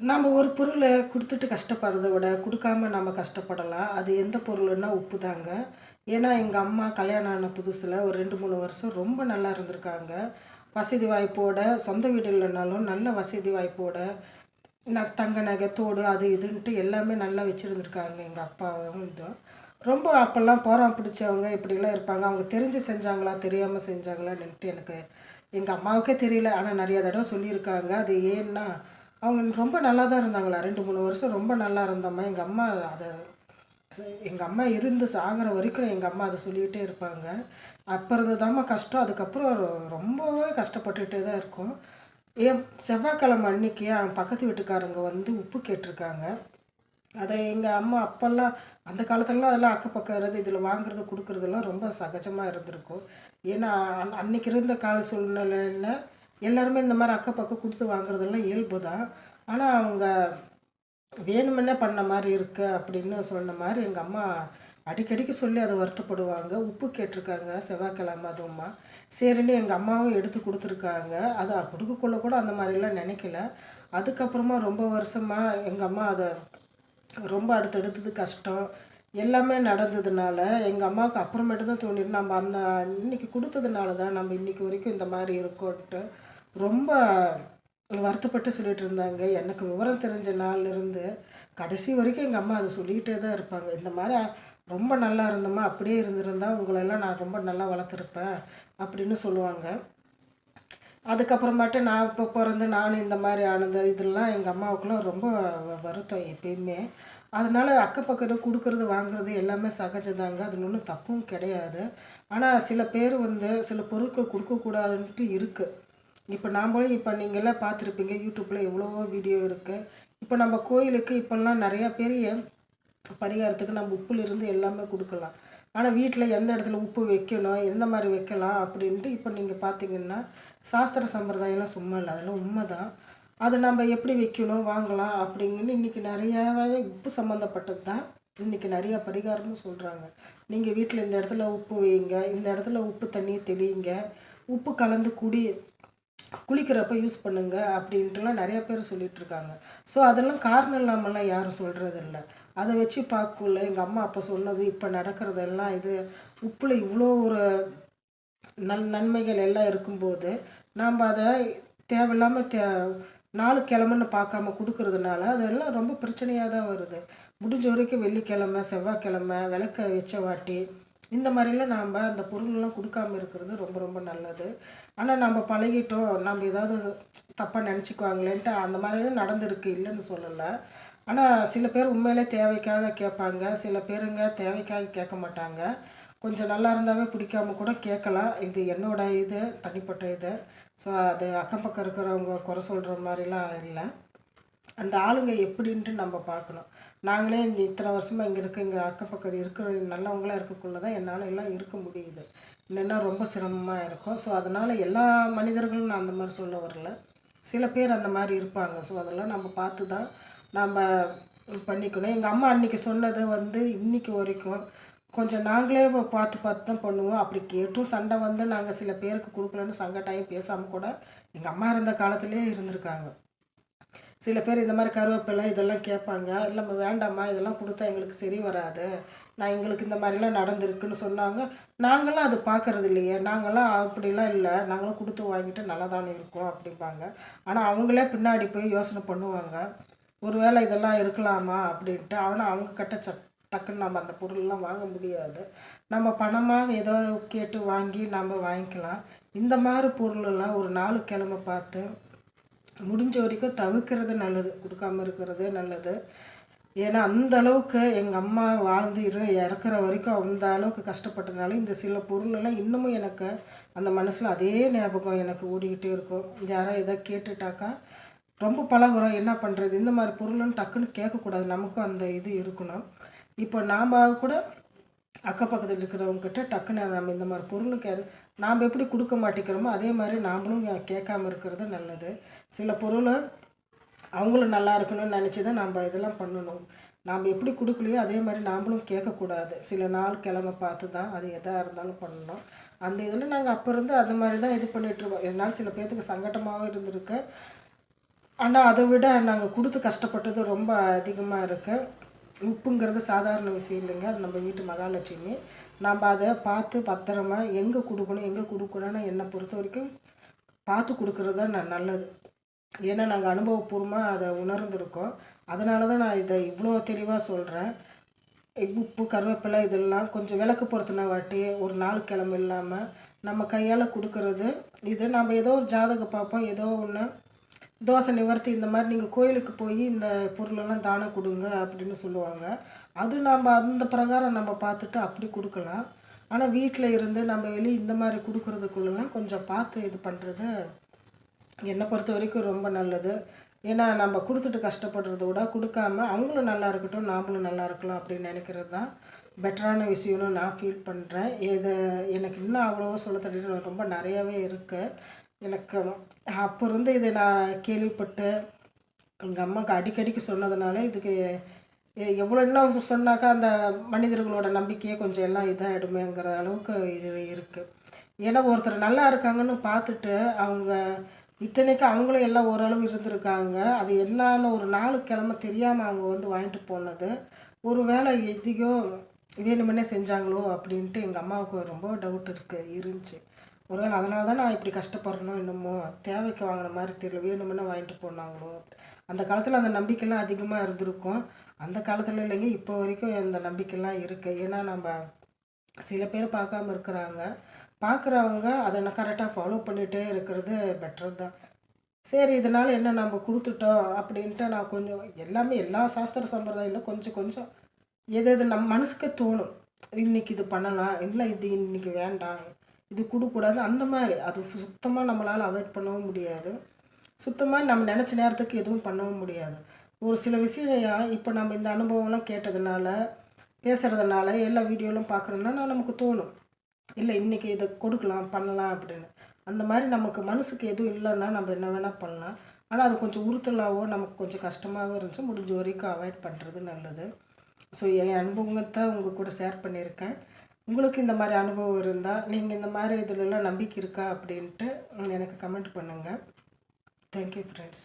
நம்ம ஒரு பொருள குடுத்துட்டு கஷ்டப்படுறத விட, குடுக்காம நம்ம கஷ்டப்படலாம். அது எந்த பொருளுன்னா உப்பு தாங்க. ஏன்னா, எங்க அம்மா கல்யாணம் ஆன புதுசுல ஒரு 2, 3 வருஷம் ரொம்ப நல்லா இருந்திருக்காங்க. வசதி வாய்ப்போட, சொந்த வீடு இல்லனாலும் நல்ல வசதி வாய்ப்போட, தங்க நகை, தோடு அது இதுன்ட்டு எல்லாமே நல்லா வச்சிருந்திருக்காங்க எங்க அப்பாவும் இதுவும். ரொம்ப அப்பல்லாம் போறான் பிடிச்சவங்க இப்படிலாம் இருப்பாங்க. அவங்க தெரிஞ்சு செஞ்சாங்களா? தெரியாம செஞ்சாங்களான்னுட்டு எனக்கு எங்க அம்மாவுக்கே தெரியல. ஆனா நெறைய தடவ சொல்லியிருக்காங்க. அது ஏன்னா, அவங்க ரொம்ப நல்லா தான் இருந்தாங்களா. 2, 3 வருஷம் ரொம்ப நல்லா இருந்தோம்மா. அத எங்க அம்மா இருந்து சாகுற வரைக்கும் எங்க அம்மா அத சொல்லிட்டே இருப்பாங்க. அப்ப இருந்ததாம்மா கஷ்டம். அதுக்கப்புறம் ரொம்பவே கஷ்டப்பட்டுட்டே தான் இருக்கோம். செவ்வாய்க்கிழமை அன்னைக்கு பக்கத்து வீட்டுக்காரங்க வந்து உப்பு கேட்டிருக்காங்க. அத எங்க அம்மா அப்பல்லாம் அந்த காலத்துலலாம் அதெல்லாம் அக்கம் பக்கம் இருந்து இதில வாங்குறது, குடுக்குறதெல்லாம் ரொம்ப சகஜமா இருந்திருக்கும். ஏன்னா, அன்னைக்கு இருந்த கால சூழ்நிலையில எல்லாருமே இந்த மாரி அக்கம் பக்கம் குடுத்து வாங்குறதெல்லாம் இயல்பு தான். ஆனா, அவங்க வேணுமென்னே பண்ண மாரி இருக்கு அப்படின்னு சொன்ன மாரி எங்க அம்மா அடிக்கடிக்கு சொல்லி அத வருத்தப்படுவாங்க. உப்பு கேட்டிருக்காங்க செவ்வாய்க்கிழம அதுவுமா. சரின்னு எங்க அம்மாவும் எடுத்து குடுத்துருக்காங்க. அத குடுக்கக்குள்ள கூட அந்த மாரிலாம் நெனைக்கல. அதுக்கப்புறமா ரொம்ப வருஷமா எங்க அம்மா அத ரொம்ப அடுத்தடுத்தது கஷ்டம். எல்லாமே நடந்ததுனால, எங்க அம்மாவுக்கு அப்புறமேட்டு தான் தோணிது, நம்ம அந்த அன்னைக்கு குடுத்ததுனால தான் நம்ம இன்னைக்கு வரைக்கும் இந்த மாரி இருக்கோன்ட்டு, ரொம்ப வருத்தப்பட்டு சொல்லிட்டு இருந்தாங்க. எனக்கு விவரம் தெரிஞ்ச நாள்லருந்து, கடைசி வரைக்கும் எங்க அம்மா அத சொல்லிட்டே தான் இருப்பாங்க. இந்த மாரி ரொம்ப நல்லா இருந்தம்மா, அப்படியே இருந்திருந்தா உங்களெல்லாம் நான் ரொம்ப நல்லா வளர்த்துருப்பேன், அப்படின்னு சொல்லுவாங்க. அதுக்கப்புறமாட்டு நான் இப்போ பொறந்து நானும் இந்த மாரி ஆனது, இதெல்லாம் எங்க அம்மாவுக்குலாம் ரொம்ப வருத்தம் எப்பயுமே. அதனால அக்கம் பக்கம் குடுக்குறது, வாங்குறது எல்லாமே சகஜம்தாங்க. அதில ஒண்ணும் தப்பும் கிடையாது. ஆனா சில பேர் வந்து சில பொருட்கள் குடுக்கக்கூடாதுன்ட்டு இருக்கு. இப்ப நீங்கலாம் பார்த்துருப்பீங்க. YouTubeல எவ்வளவோ வீடியோ இருக்கு. இப்ப நம்ம கோயிலுக்கு இப்பலாம் நெறையா பேரு பரிகாரத்துக்கு நம்ம உப்புலிருந்து எல்லாமே குடுக்கலாம். ஆனா வீட்ல எந்த இடத்துல உப்பு வைக்கணும், எந்த மாரி வைக்கலாம் அப்படின்ட்டு இப்ப நீங்க பார்த்தீங்கன்னா, சாஸ்திர சம்பிரதாயம்லாம் சும்மா இல்ல. அதெல்லாம் உண்மதான். அத நம்ம எப்படி வைக்கணும், வாங்கலாம் அப்படிங்கன்னு இன்னைக்கு நெறையாவே உப்பு சம்மந்தப்பட்டது தான். இன்னைக்கு நெறைய பரிகாரமும் சொல்றாங்க. நீங்க வீட்ல இந்த இடத்துல உப்பு வையுங்க, இந்த இடத்துல உப்பு தண்ணீய தெளியுங்க, உப்பு கலந்து குளிக்கிறப்ப யூஸ் பண்ணுங்க அப்படின்ட்டுலாம் நெறைய பேர் சொல்லிட்டுருக்காங்க. ஸோ அதெல்லாம் காரணம் இல்லாமலாம் யாரும் சொல்றதில்ல. அத வச்சு பார்க்கக்குள்ள எங்க அம்மா அப்ப சொன்னது, இப்ப நடக்கிறதெல்லாம் இது உப்புல இவ்வளோ ஒரு நன்மைகள் எல்லாம் இருக்கும்போது, நாம்ப அத தேவையில்லாம நாளு கிழமைன்னு பார்க்காம குடுக்கறதுனால, அதெல்லாம் ரொம்ப பிரச்சனையா தான் வருது. முடிஞ்ச வரைக்கும் வெள்ளிக்கிழமை, செவ்வாய்க்கிழமை, விளக்க வச்ச வாட்டி, இந்த மாரிலாம் நாம்ப அந்த பொருள்லாம் குடுக்காம இருக்கிறது ரொம்ப ரொம்ப நல்லது. ஆனா நம்ப பழகிட்டோம். நம்ப ஏதாவது தப்பா நெனச்சுக்குவாங்களேன்ட்டு அந்த மாரிலாம் நடந்திருக்கு, இல்லன்னு சொல்லல. ஆனா சில பேர் உண்மையிலே தேவைக்காக கேட்பாங்க. சில பேருங்க தேவைக்காக கேட்க மாட்டாங்க. கொஞ்சம் நல்லா இருந்தாவே பிடிக்காம கூட கேட்கலாம். இது என்னோட இது, தனிப்பட்ட இது. ஸோ அது அக்கம் பக்கம் இருக்கிறவங்க குறை சொல்ற மாரிலாம் இல்ல. அந்த ஆளுங்க எப்படின்ட்டு நம்ம பார்க்கணும். நாங்களே இந்த இத்தனை வருஷமா இங்க இருக்க எங்க அக்கம் பக்கம் இருக்கிற நல்லவங்களா இருக்கக்குள்ள தான் என்னால எல்லாம் இருக்க முடியுது. இல்லைன்னா ரொம்ப சிரமமா இருக்கும். ஸோ அதனால எல்லா மனிதர்களும் நான் அந்த மாரி சொல்ல வரல. சில பேர் அந்த மாரி இருப்பாங்க. ஸோ அதெல்லாம் நம்ம பார்த்து தான் நம்ப பண்ணிக்கணும். எங்க அம்மா அன்னைக்கு சொன்னது வந்து இன்னைக்கு வரைக்கும் கொஞ்சம் நாங்களே பார்த்து பார்த்து தான் பண்ணுவோம். அப்படி கேட்டும் சண்டை வந்து நாங்க சில பேருக்கு குடுக்கலன்னு சங்கட்டாயி பேசாம கூட எங்க அம்மா இருந்த காலத்திலேயே இருந்திருக்காங்க. சில பேர் இந்த மாரி கருவேப்பிலை இதெல்லாம் கேட்பாங்க. இல்லம்மா வேண்டாம்மா இதெல்லாம் குடுத்தா எங்களுக்கு சரி வராது. எங்களுக்கு இந்த மாரிலாம் நடந்திருக்குன்னு சொன்னாங்க. நாங்கலாம் அது பார்க்கறது இல்லையே! நாங்கலாம் அப்படிலாம் இல்ல. நாங்களும் குடுத்து வாங்கிட்டு நல்லா தானே இருக்கோம் அப்படிம்பாங்க. ஆனா அவங்களே பின்னாடி போய் யோசனை பண்ணுவாங்க. ஒரு வேளை இதெல்லாம் இருக்கலாமா? அப்படின்ட்டு. ஆனா அவங்க கிட்ட டக்குன்னு நம்ம அந்த பொருள்லாம் வாங்க முடியாது. நம்ம பணமா ஏதோ கேட்டு வாங்கி நம்ம வாங்கிக்கலாம். இந்த மாரி பொருளெல்லாம் ஒரு நாளு கிழமை பார்த்து முடிஞ்ச வரைக்கும் தவிர்க்கிறது நல்லது. குடுக்காம இருக்கிறது நல்லது. ஏன்னா, அந்த அளவுக்கு எங்க அம்மா வாழ்ந்து இறக்குற வரைக்கும் அந்த அளவுக்கு கஷ்டப்பட்டதுனால, இந்த சில பொருளெல்லாம் இன்னமும் எனக்கு அந்த மனசுல அதே ஞாபகம் எனக்கு ஓடிக்கிட்டே இருக்கும். யாரோ எதா கேட்டுட்டாக்கா, ரொம்ப பழகுறோம். என்ன பண்றது? இந்த மாரி பொருளுன்னு டக்குன்னு கேட்கக்கூடாது. நமக்கும் அந்த இது இருக்கணும். இப்போ நாம கூட அக்கம் பக்கத்துல இருக்கிறவங்ககிட்ட டக்குன்னு நம்ம இந்த மாரி பொருள் நாம எப்படி குடுக்க மாட்டேங்கிறோமோ, அதே மாரி நாமளும் கேட்காம இருக்கிறது நல்லது. சில பொருள அவங்களும் நல்லா இருக்கணும்னு நெனச்சு தான் நம்ப இதெல்லாம் பண்ணணும். நாம எப்படி குடுக்கலையோ, அதே மாரி நாமளும் கேட்கக்கூடாது. சில நாள் கிழமை பார்த்து தான் அது எதா இருந்தாலும் பண்ணணும். அந்த இதில நாங்க அப்ப இருந்து அந்த மாரி தான் இது பண்ணிட்டுருக்கோம். இதனால சில பேத்துக்கு சங்கட்டமாவும் இருந்திருக்கு. ஆனா, அத விட நாங்க குடுத்து கஷ்டப்பட்டது ரொம்ப அதிகமா இருக்கு. உப்புங்கிறது சாதாரண விஷயம் இல்லைங்க. அது நம்ம வீட்டு மகாலட்சுமி. நம்ப அத பார்த்து பத்திரமா எங்க குடுக்கணும், எங்க குடுக்கக்கூடாதுன்னு என்ன பொறுத்தவரைக்கும் பார்த்து குடுக்குறது தான் நல்லது. ஏன்னா, நாங்க அனுபவபூர்வமா அத உணர்ந்திருக்கோம். அதனால தான் நான் இத இவ்ளோ தெளிவா சொல்றேன். உப்பு, கருவேப்பிலை இதெல்லாம் கொஞ்சம் விளக்கு பொருத்துன வாட்டி, ஒரு நாள் கிழமை இல்லாம, நம்ம கையால குடுக்குறது, இது நம்ம ஏதோ ஒரு ஜாதகம் பார்ப்போம், ஏதோ ஒண்ணு தோசை நிவர்த்தி இந்த மாரி நீங்க கோயிலுக்கு போயி இந்த பொருளெல்லாம் தானம் குடுங்க அப்படின்னு சொல்லுவாங்க. அது நம்ப அந்த பிரகாரம் நம்ம பார்த்துட்டு அப்படி குடுக்கலாம். ஆனா, வீட்ல இருந்து நம்ம வெளிய இந்த மாரி குடுக்குறதுக்குள்ளலாம் கொஞ்சம் பார்த்து இது பண்றது என்ன பொறுத்தவரைக்கும் ரொம்ப நல்லது. ஏன்னா, நம்ம குடுத்துட்டு கஷ்டப்படுறத விட, குடுக்காம அவங்களும் நல்லா இருக்கட்டும், நாமளும் நல்லா இருக்கலாம் அப்படின்னு நெனைக்கிறது தான் பெட்டரான விஷயம்னு நான் ஃபீல் பண்றேன். எனக்கு இன்னும் அவ்வளவா சொல்ல தெரியல. ரொம்ப நெறையாவே இருக்கு. எனக்கு அப்ப இருந்து இத நான் கேள்விப்பட்டு, எங்க அம்மாக்கு அடிக்கடிக்கு சொன்னதுனால, இதுக்கு எவ்வளோ இன்னும் சொன்னாக்கா, அந்த மனிதர்களோட நம்பிக்கையே கொஞ்சம் எல்லாம் இதாயிடுமேங்கிற அளவுக்கு இது இருக்கு. ஏன்னா, ஒருத்தர் நல்லா இருக்காங்கன்னு பார்த்துட்டு, அவங்க இத்தனைக்கும் அவங்களும் எல்லாம் ஓரளவு இருந்திருக்காங்க. அது என்னான்னு ஒரு நாளு கிழமை தெரியாம அவங்க வந்து வாங்கிட்டு போனது. ஒரு வேளை எதையோ வேணுமென்னே செஞ்சாங்களோ அப்படின்ட்டு எங்க அம்மாவுக்கு ரொம்ப டவுட் இருந்துச்சு. ஒரு வேளை அதனால தான் நான் இப்படி கஷ்டப்படுறேனோ என்னமோ! தேவைக்கு வாங்குன மாரி தெரியல. வேணுமென்னே வாங்கிட்டு போனாங்களோ! அந்த காலத்தில அந்த நம்பிக்கைலாம் அதிகமா இருந்திருக்கும். அந்த காலத்துல இல்லைங்க, இப்போ வரைக்கும் அந்த நம்பிக்கைலாம் இருக்கு. ஏன்னா, நம்ப சில பேர் பார்க்காம இருக்கிறாங்க. பார்க்குறவங்க அத நான் கரெக்ட்டா ஃபாலோ பண்ணிட்டே இருக்கிறது பெட்டர் தான். சரி இதனால என்ன நம்ப குடுத்துட்டோம் அப்படின்ட்டு நான் கொஞ்சம் எல்லாமே எல்லா சாஸ்திர சம்பிரதாயம்ல கொஞ்சம் கொஞ்சம் எது எது நம்ம மனசுக்கு தோணும். இன்னைக்கு இது பண்ணலாம். இல்ல இது இன்னைக்கு வேண்டாம். இது குடுக்கக்கூடாது. அந்த மாரி. அது சுத்தமா நம்மளால அவாய்ட் பண்ணவும் முடியாது. சுத்தமா நம்ம நெனச்ச நேரத்துக்கு எதுவும் பண்ணவும் முடியாது. ஒரு சில விஷயம் இப்ப நம்ம இந்த அனுபவம்லாம் கேட்டதுனால, பேசுறதுனால, எல்லா வீடியோலாம் பார்க்குறதுனால நமக்கு தோணும். இல்ல இன்னைக்கு இத கொடுக்கலாம், பண்ணலாம் அப்படின்னு. அந்த மாரி நமக்கு மனசுக்கு எதுவும் இல்லன்னா, நம்ம என்ன வேணா பண்ணலாம். ஆனா, அது கொஞ்சம் உறுத்தலாவோ, நமக்கு கொஞ்சம் கஷ்டமாவோ இருந்துச்சு. முடிஞ்ச வரைக்கும் அவாய்ட் பண்றது நல்லது. ஸோ, என் அனுபவத்த உங்க கூட ஷேர் பண்ணியிருக்கேன். உங்களுக்கு இந்த மாரி அனுபவம் இருந்தா, நீங்க இந்த மாரி இதுலலாம் நம்பிக்கை இருக்கா அப்படின்ட்டு எனக்கு கமெண்ட் பண்ணுங்க. Thank you friends.